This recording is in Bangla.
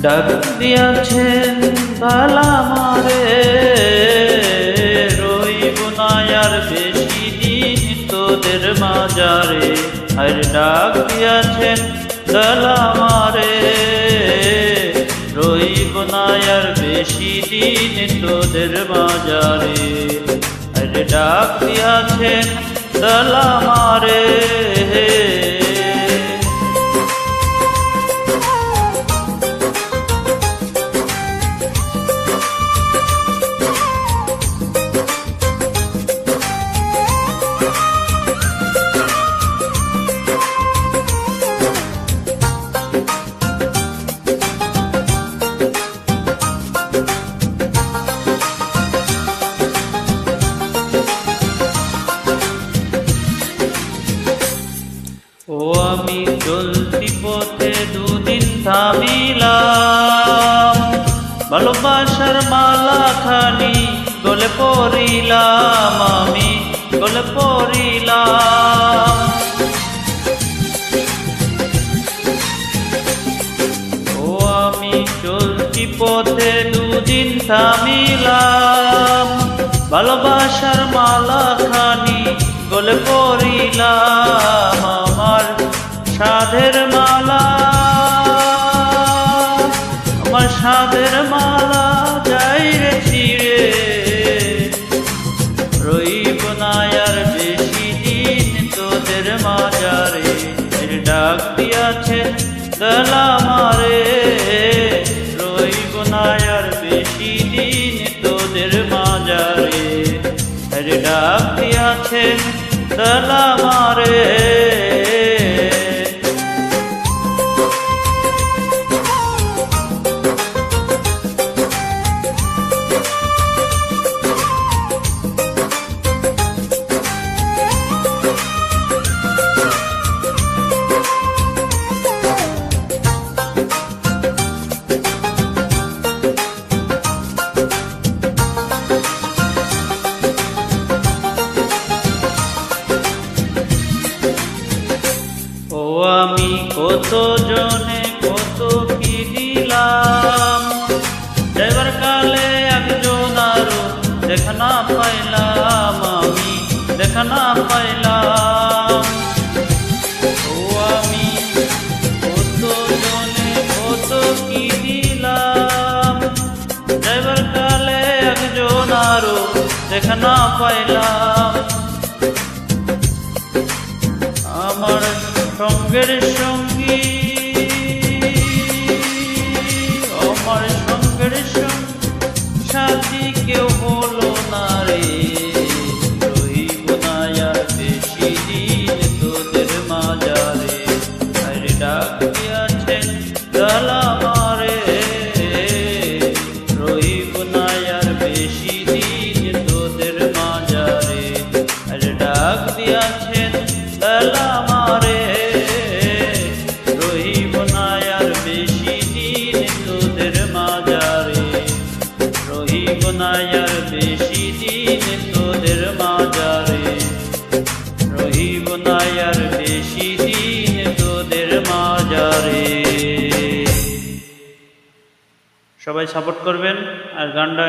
ডাক দিয়াছেন বালা মারে, রইব না আর বেশি দিন তোদের মাজারে। আর ডাক দিয়াছেন বালা মারে, রইব না আর বেশি দিন তোদের মাজারে। আর ডাক দিয়াছেন বালা মারে। ও আমি চলতি পথে দুদিন থামিলাম, ভালোবাসার মালা খানি গলে পড়িলাম, আমি গলে পড়িলাম। ও আমি চলতি পথে দুদিন থামিলাম, ভালোবাসার মালা খানি গলে পড়িলাম। আমার সাধের মালা, আমার সাধের মালা যাই রে ছিঁড়ে, রইব না আর বেশি দিন তোদের মাজারে। ডাক দিয়াছেন গলা মারে, রইব না আর বেশি দিন তোদের মাজারে। ডাক দিয়াছেন গলা মারে। ও আমি কত জনে কত কি দিলাম, যাইবার কালে একজন আরো দেখা না পাইলাম, আমি দেখা না পাইলাম। ও আমি কত জনে কত কি দিলাম, যাইবার কালে একজন আরো দেখা না পাইলাম। আমার সঙ্গের সঙ্গী, আমার সঙ্গের সাথী কেউ হলো না রে, রইব না আর বেশি দিন তোদের মাজারে। আর ডাক দিয়াছেন গলা মারে, রইব না আর বেশি দিন তোদের মাজারে। আর ডাক দিয়াছেন গলা মারে, রইব না আর বেশি দিন তোদের মাজারে, রইব না আর বেশি দিন তোদের মাজারে, রইব না আর বেশি দিন তোদের মাজারে। সবাই সাপোর্ট করবেন আর গানটা